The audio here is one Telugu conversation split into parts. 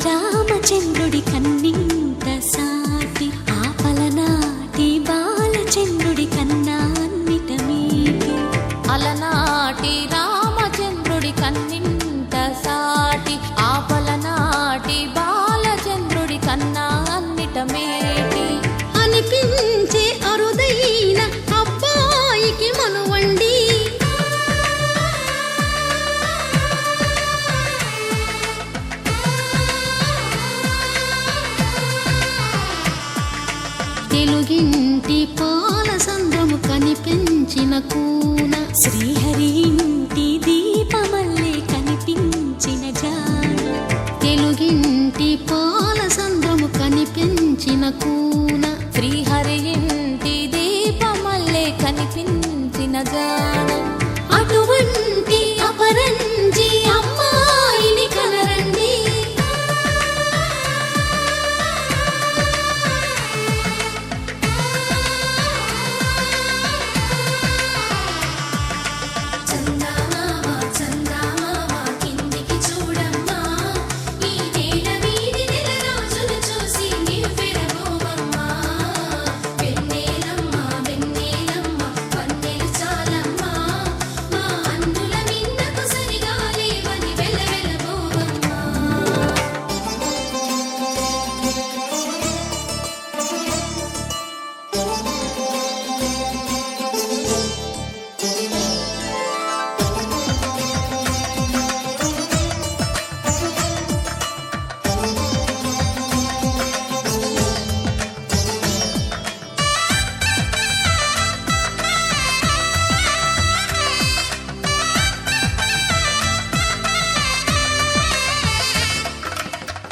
రామచంద్రుడి కన్నింత సాటి ఆపలనాటి బాలచంద్రుడి కన్నా అన్నిట మీటి అలనాటి రామచంద్రుడి కన్నింత సాటి ఆపలనాటి బాలచంద్రుడి కన్నా అన్నిట మేటి అనిపించే అరుదైన అబ్బాయికి మనువండి తెలుగింటి పాలసంద్రము కనిపించిన కూన శ్రీహరి ఇంటి దీపమల్లే కనిపించిన జాన తెలుగింటి పాలసంద్రము కనిపించిన కూన శ్రీహరి ఇంటి దీపమల్లే కనిపించిన జాన అటువంటి అపరంజి అమ్మాయిని కనరండి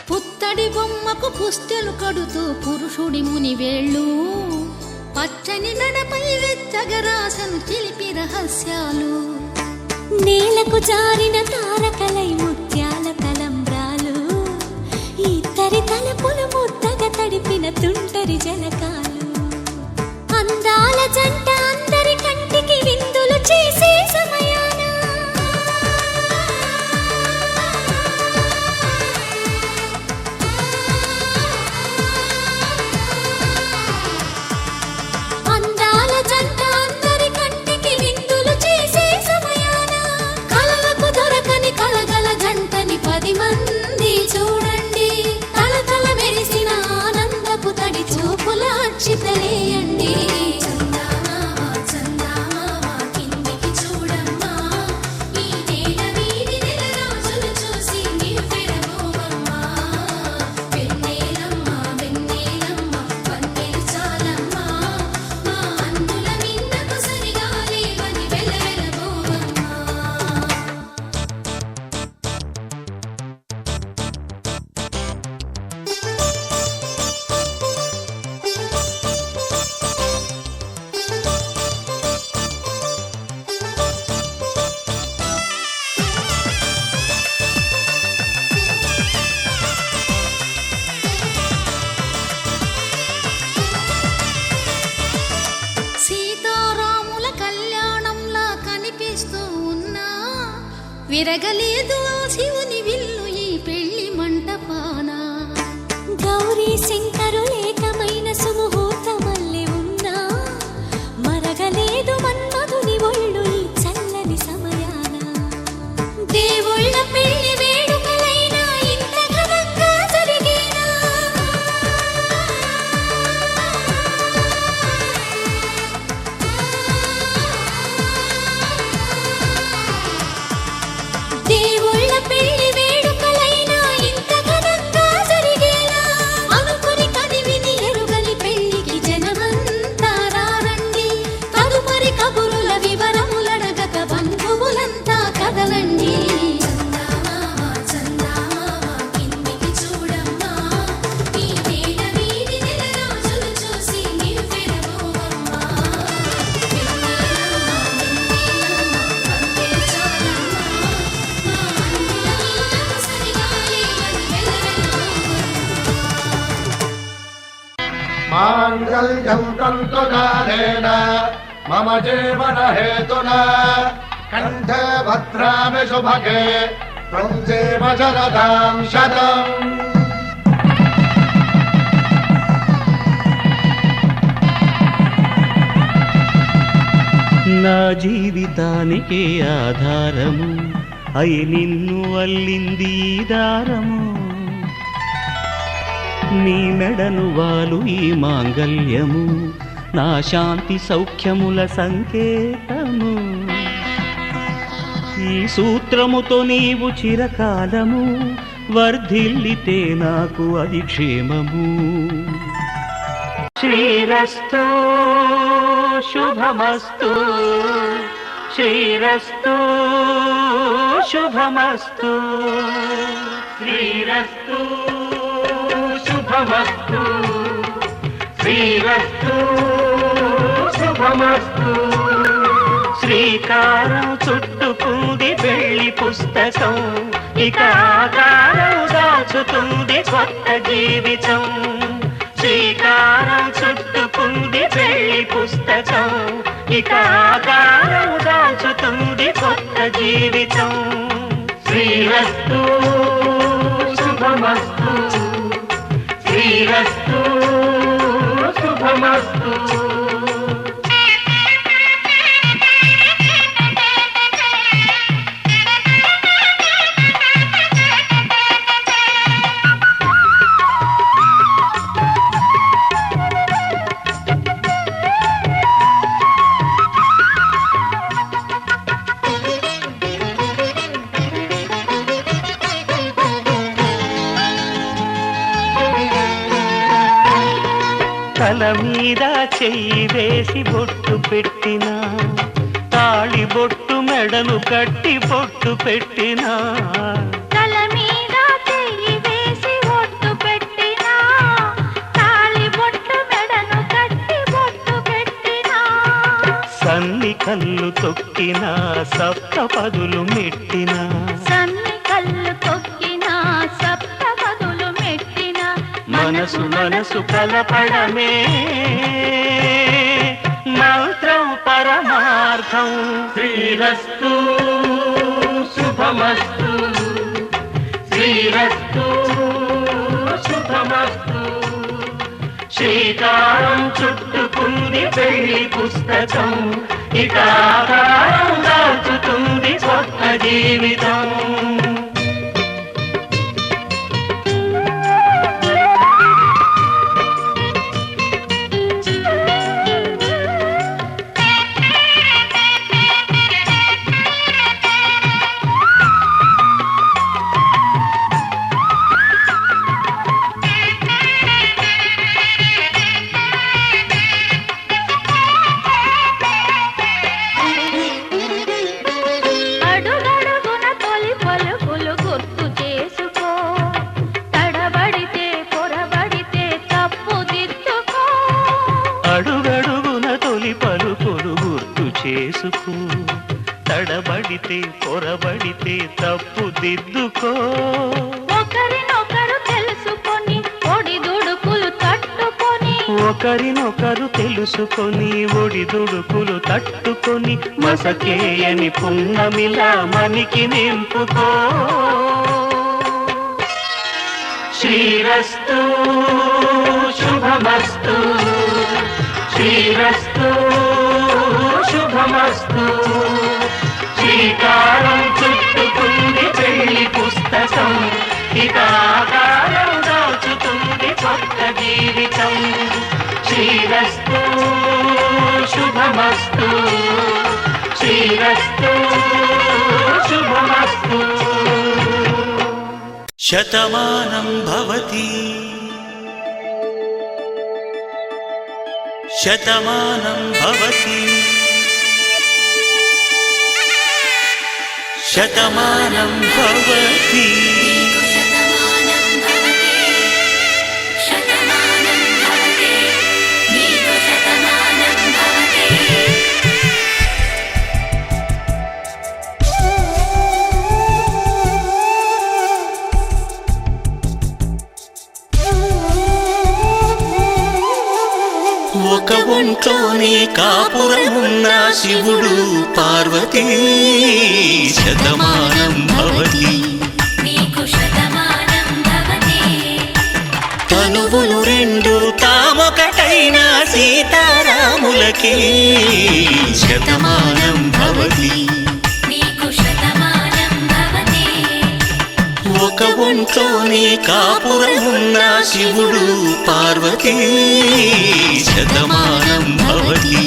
పుత్తడి బొమ్మకు పుస్తెలు కడుతూ పురుషుడి ముని వేళ్ళు పచ్చని నడపై వెచ్చగరాసను చిలిపి రహస్యాలు నేలకు జారిన తారకలై ముత్యాల తలంబ్రాలు ఇద్దరి తలపులు ముద్దగా తడిపిన తుంటరి జలకాలు అందాల జంట అందరి కంటికి విందులు చేసే సమయాన అందాల జంట అందరి కంటికి విందులు చేసే సమయాన కలలకు దొరకని కలగల జంటని 10 మంది చూడండి తలతల మెరిసిన ఆనందపు తడి చూపుల అక్షితలేయండి సీతారాముల కళ్యాణంలా కనిపిస్తూ ఉన్నా విరగలేదు ఆ శివుని విల్లు ఈ పెళ్లి మంటపాన గౌరీ శంకరులేకమైన సుముహూర్తమల్లె ఉన్నా మరగలేదు మన్మధుని ఒళ్ళు ఈ చల్లని సమయాన దేవుళ్ళ పెళ్లి వేడుకలైనా ఇంత ఘనంగా జరిగేనా దేవుళ్ళ పెళ్లి వేడుకలైనా ఇంత ఘనంగా జరిగేలా అనుకుని కదివిని ఎరుగని పెళ్లికి జనమంతా రారండి తదుపరి కబురుల వివరములడగక బంధువులంతా కదలండి मांगल्यं तन्तुकारेण मम जीवन हेतुना कंठे भद्रामि शुभगे त्वं जीव शरदां शतम्। నా జీవితానికే ఆధారము అయి నిన్ను అల్లింది ఈ దారము నీ మెడను వాలు ఈ మాంగల్యము నా శాంతి సౌఖ్యముల సంకేతము ఈ సూత్రముతో నీవు చిరకాలము వర్ధిల్లితే నాకు అది క్షేమము శ్రీరస్తు శుభమస్తు శ్రీరస్తు శుభమస్తు శ్రీరస్తు శుభమస్తు శ్రీరస్తు శుభమస్తు శ్రీకారం చుట్టుకుంది పెళ్లి పుస్తకం ఇక ఆకారం దాచుతుంది కొత్త జీవితం శ్రీకారం చుట్టుకుంది పెళ్లి పుస్తకం ఇక ఆకారం దాచుతుంది కొత్త జీవితం శ్రీరస్తు శుభమస్తు శ్రీరస్తు శుభమస్తు తల మీద చెయ్యి వేసి బొట్టు పెట్టినా తాళి బొట్టు మెడలు కట్టి బొట్టు పెట్టినా తల మీద చెయ్యి వేసి బొట్టు పెట్టినా తాళి బొట్టు మెడను కట్టి బొట్టు పెట్టినా సన్ని కళ్ళు తొక్కినా సప్త పదులు మెట్టినా సన్ని కళ్ళు తొక్కినా సప్త పదులు మెట్టినా మనసు మనసు కలపడమే మంత్రం పరమార్థం శ్రీరస్తు శుభమస్తు శ్రీరస్తు శుభమస్తు శ్రీకారం చుట్టుకుంది పెళ్లి పుస్తకం ఇక ఆకారం దాచుతుంది కొత్త జీవితం చేసుకో తడబడితే పొరబడితే తప్పు దిద్దుకో ఒకరినొకరు తెలుసుకొని ఒడిదుడుకులు తట్టుకొని ఒకరినొకరు తెలుసుకొని ఒడిదుడుకులు తట్టుకొని మసకేయని పున్నమిలా మనికి నింపుకో శ్రీరస్తు శుభమస్తు శ్రీరస్తు శుభమస్తు శ్రీకారం చుట్టుకుంది పెళ్లి పుస్తకం ఇక ఆకారం దాచుతుంది కొత్త జీవితం శ్రీరస్తు శుభమస్తు శ్రీరస్తు శుభమస్తు శతమానం భవతి శతమానం భవతి శతమానం భవతి ఒక ఒంట్లోనే కాపురమున్న శివుడు పార్వతీ శతమానం భవతి తనువులు రెండు తామొకటైన సీతారాముల కళ్యాణములకి శతమానం భవతి. నీకు శతమానం భవతి. ఒక ఒంట్లోనే కాపురమున్న శివుడు పార్వతీ శతమానం భవతి.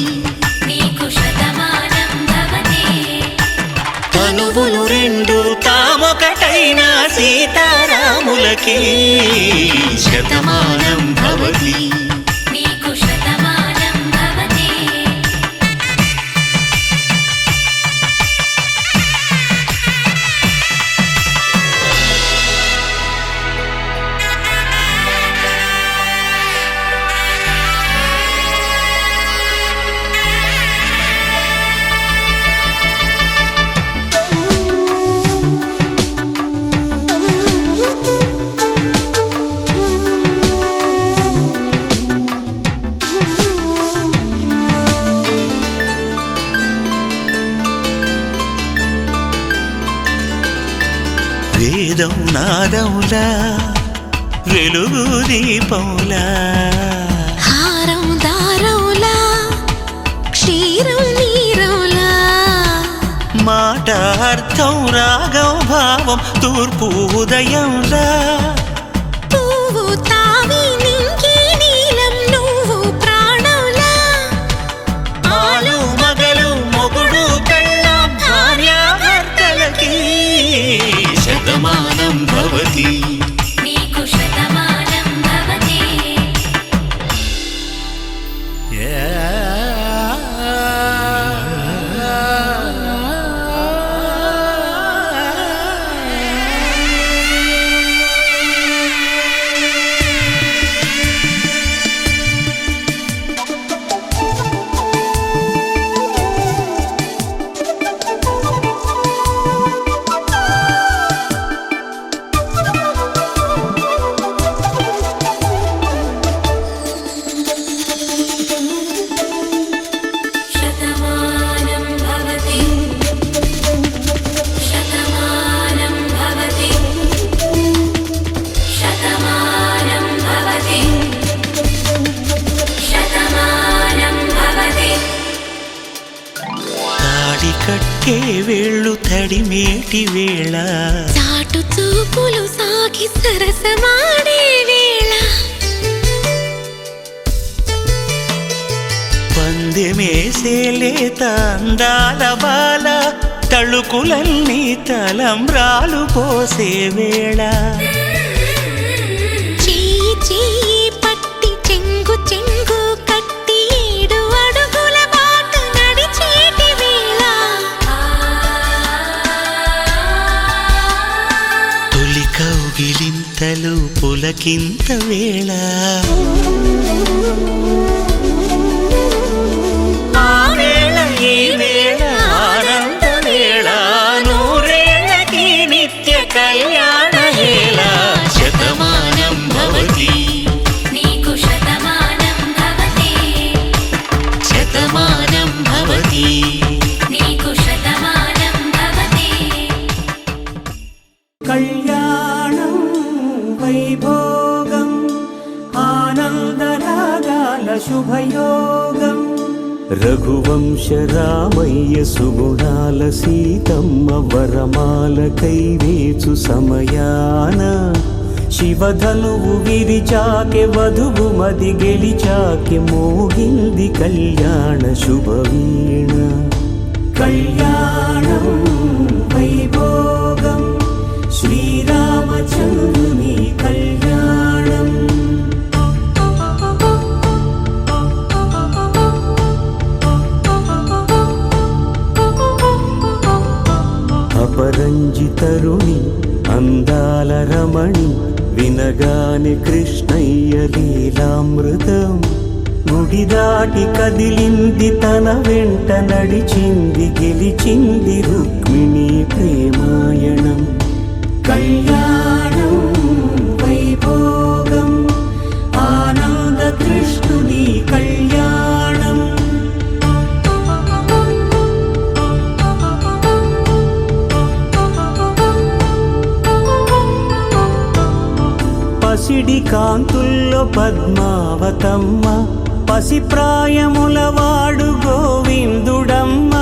నీకు శతమానం భవతి. తనువులు రెండు తామొకటైన సీతారాములకి శతమానం భవతి. నీకు శతమానం భవతి. వేదం నాదములా వెలుగు దీపములా హారం దారౌలా క్షీరం నీరౌలా మాట అర్థం రాగం భావం తూర్పు ఉదయంలా పువ్వు తావి నింగి నీలం నువ్వు ప్రాణంలా ఆలు మగలు మొగుడు పెళ్ళాం భార్యాభర్తలకి శతమానం భవతి. నీకు శతమానం భవతి. శతమానం భవతి. శతమానం భవతి. శతమానం భవతి. శతమానం భవతి. తాడి కట్టే వేళ్ళు తడిమేటి వేళ చాటు చూపులు సాగి సరసమాడే వేళ పందెమేసేలేత అందాల బాల తళుకులన్నీ తలంబ్రాలు పోసే వేళ చెయ్యి చెయ్యి పట్టి చెంగు చెంగు కట్టి 7 అడుగుల బాట నడిచేటి వేళ తొలి కౌగిలింతలు పులకింత వేళ ఆ వేళ ఈ వేళ ఆనంద వేళ నూరేళ్ళకి నిత్య కళ్యాణ వేళ శతమానం భవతి. నీకు శతమానం భవతి. శతమానం భవతి. నీకు శతమానం భవతి. కళ్యాణం వైభోగం ఆనందరాగాల శుభయోగం రఘువంశ రామయ్య సుగుణాల సీతమ్మ వరమాల కైవేచు సమయాన శివధనువు విరిచాకె వధువు మది గెలిచాకె మోగింది కళ్యాణ శుభవీణ కళ్యాణం వైభోగం శ్రీరామచంద్రుని కళ్యాణం అపరంజి తరుణి అందాల రమణి వినగాని కృష్ణయ్య లీలామృతం గుడి దాటి కదిలింది తన వెంట నడిచింది గెలిచింది రుక్మిణి ప్రేమాయణం కళ్యాణం వైభోగం ఆనంద కృష్ణుని కళ్యాణం పసిడి కాంతుల్లో పద్మావతమ్మ పసిప్రాయముల వాడు గోవిందుడమ్మ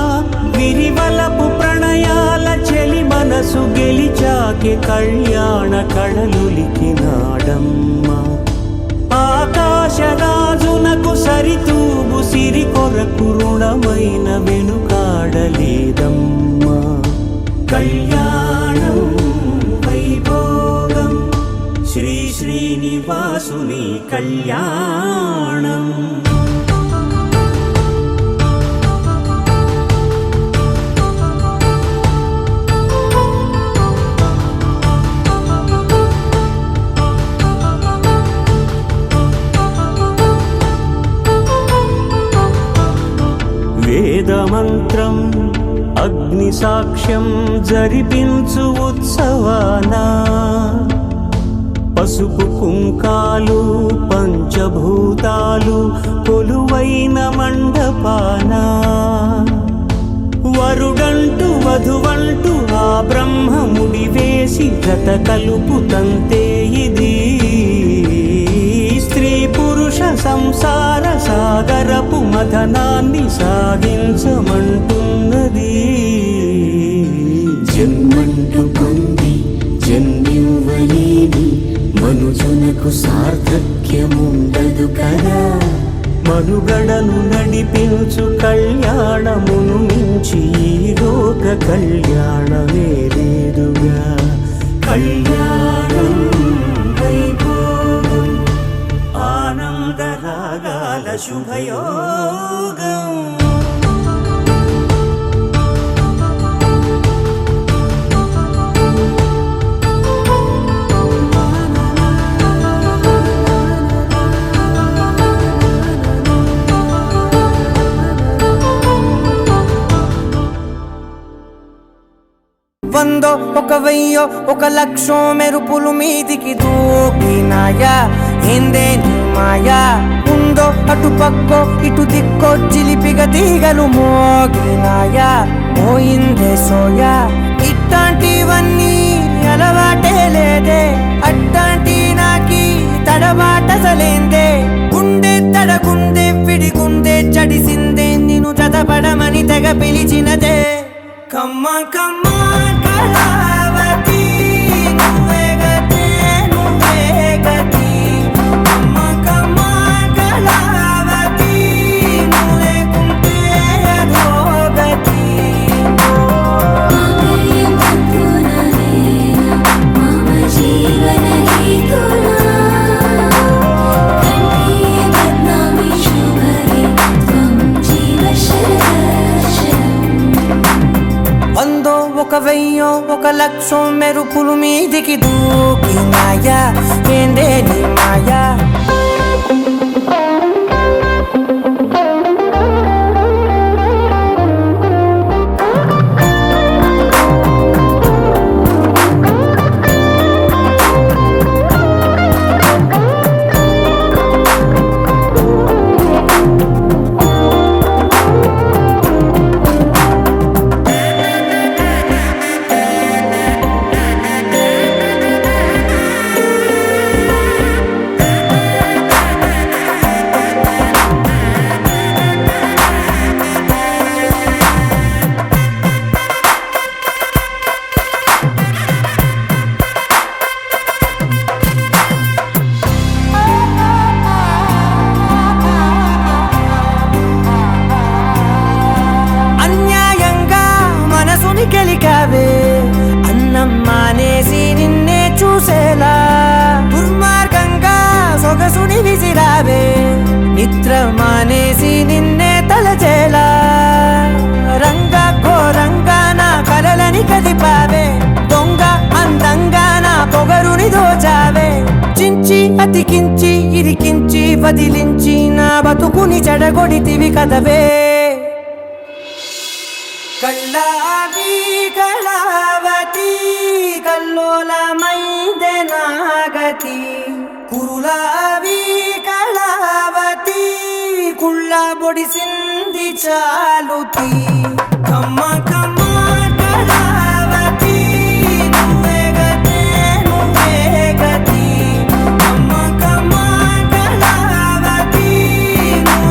విరివలపు ప్రణయాల చెలి మనసు గెలిచాకే కళ్యాణ కళలులికినాడమ్మ ఆకాశరాజునకు సరితూగు సిరి కొరకు రుణమైన వెనుకాడలేదమ్మా కళ్యాణం వైభోగం శ్రీ శ్రీనివాసుని కళ్యాణం వేదమంత్రం అగ్ని సాక్ష్యం జరిపించు ఉత్సవానా పసుపు కుంకాలు పంచభూతాలు కొలువైన మండపాన వరుడంటూ వధువంటూ ఆ బ్రహ్మముడి వేసి జత కలుపుతంతే ఇది స్త్రీ పురుష సంసార సాగరపు మథనాన్ని సాగించమంటున్నది జన్మంటూ పొంది జన్మివ్వలేని మనుజునకు సార్థక్యముండదు కదా మనుగడను నడిపించు కళ్యాణమును మించి ఈ లోక కళ్యాణమే లేదుగా కళ్యాణం వైభోగం ఆనందరాగాల శుభయోగం వందో ఒక వెయ్యో ఒక లక్షో మెరుపులు మీదికి దూకినాయా ఏందే నీ మాయా ఉందో అటు పక్కో ఇటు దిక్కో చిలిపిగ తీగలు మోగినాయా పోయిందే సోయా ఇట్లాంటివన్నీ అలవాటే లేదే అట్లాంటి నాకి తడబాటసలేందే గుండె తడగుండె విడిగుండె చడిసిందే నిన్ను చదపడమని తెగ పిలిచినదే కమ్మ కమ్మ కళావతి నువ్వే గతే నువ్వే గతి కమ్మ కమ్మ కళావతి నువ్వే కుంటే అధోగతి మమ జీవన హేతునా కంఠే బద్నామి శుభగే త్వం జీవ శరణం వందో ఒక వెయ్యో ఒక లక్షో మెరుపులు మీదికి దూకినాయా ఏందే నీ మాయా అన్యాయంగా మనసుని గెలికావే అన్నం మానేసి నిన్నే చూసేలా దుర్మార్గంగా సొగసుని విసిరావే నిద్ర మానేసి నిన్నే తలచేలా రంగా ఘోరంగా నా కలలని కదిపావే దొంగ అందంగా నా పొగరుని దోచావే చించి అతికించి ఇరికించి వదిలించి నా బతుకుని చెడగొడితివి కదవే కళ్ళావి కళావతి కల్లోలమైందే నాగతి కురులావి కళావతి కుళ్ళ బొడిసింది చాలుతి కమ్మ కమ్మ కళావతి నువ్వే గతే నువ్వే గతి కమ్మ కమ్మ కళావతి నువ్వే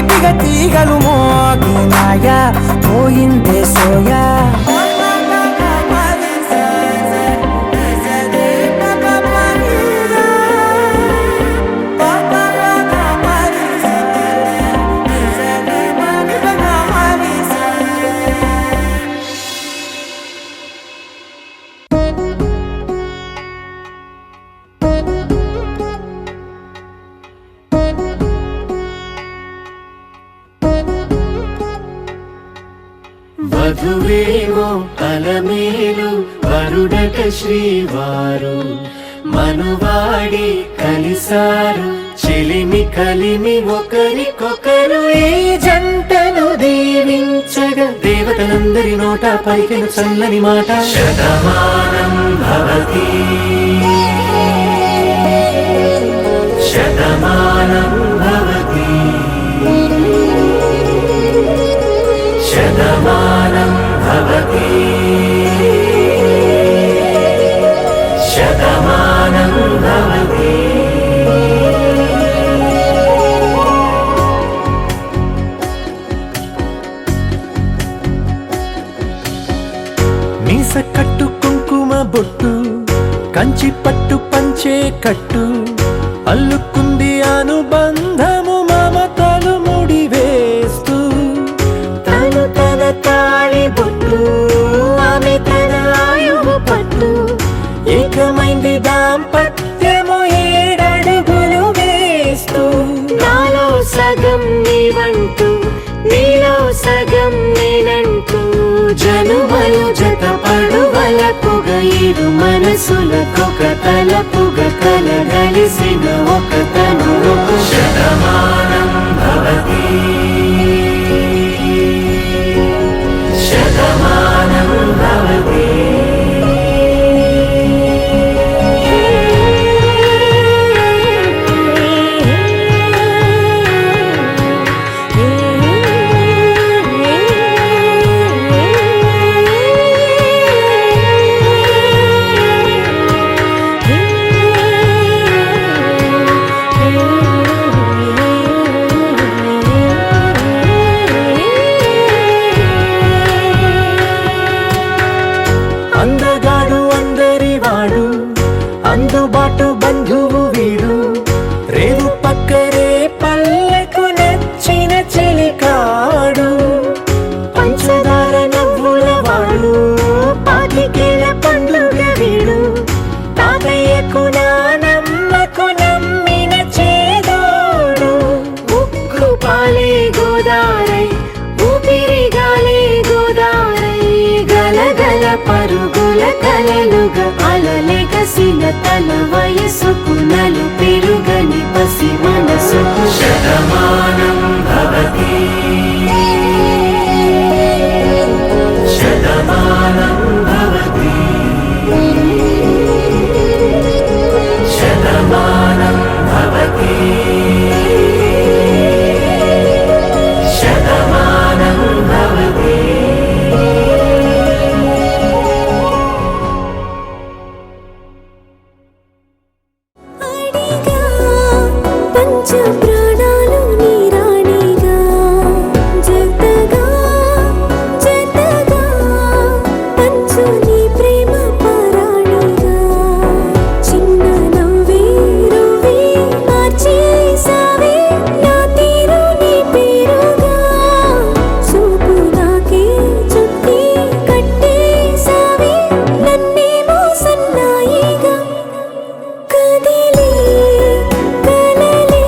తీపిగా తీగలు మోగినాయా పోయిందే సోయా వధువేమో అలమేలు వరుడట శ్రీవారు మనువాడి కలిసారు చెలిమి కలిమి ఒకరికొకరు ఈ జంటను దీవించగా దేవతలందరి నోట పలికిన చల్లని మాట శతమానం భవతి శతమానం భవతి శతమానం భవతి శతమానం భవతి మీస కట్టు కుంకుమ బొట్టు కంచి పట్టు పంచే కట్టు అల్లుకుంది అనుబంధము మమతలు ముడివేస్తూ తను తన తాళి బొట్టు ఆమె తన ఆయువు పట్టు ఏకమైంది దాంపత్యము 7 అడుగులు వేస్తూ నాలో సగం నీవంటూ నీలో సగం నేనంటూ జనుమలు జత పడువలపుగ ఇరు మనసులకొక తలపుగ కలగలిసిన ఒక తను శతమానం భవతి శతమానం భవతి అందగాడు అందరి వాడు అందుబాటు బంధువు వీడు రేవు పక్కరే పల్లెకు నచ్చిన చెలికాడు పంచదార నవ్వుల వాడు పాతికేల పండుగ వీడు తాతయ్యకు నానమ్మకు నమ్మిన చేదోడు ఉక్కు పాలే గోదారై ఊపిరి గాలే గోదారై గలగల పరుగుల కలలుగా అలలెగసిన తన వయసుకు నలు పెరుగని పసి మనసుకు శతమానం భవతి శతమానం భవతి శతమానం భవతి శతమానం భవతి అడిగా పంచ ప్రాణాలు నీ రాణిగా జతగా జతగా పంచు నీ ప్రేమ పారాణిగా చిన్న నవ్వే రువే మార్చేసావే నా తీరు నీ పేరుగా చూపు నాకే చుట్టి కట్టేసావే నన్నేమో సన్నాయిగా కదిలే కలలే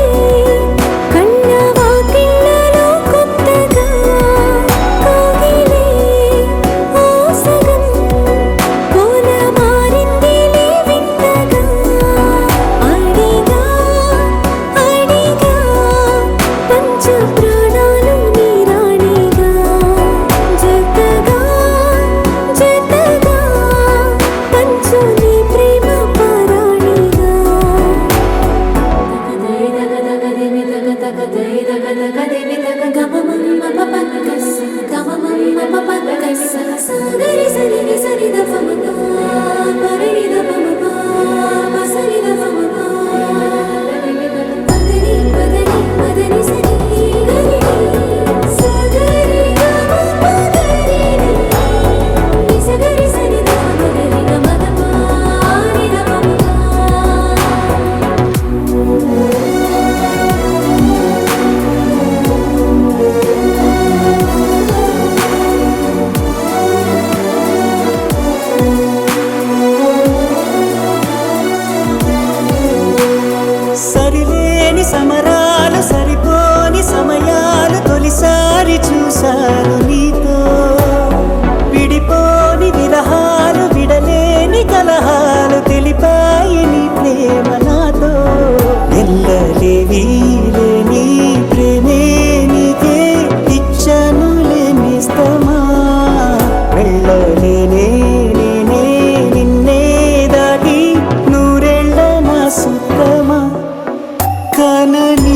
కనని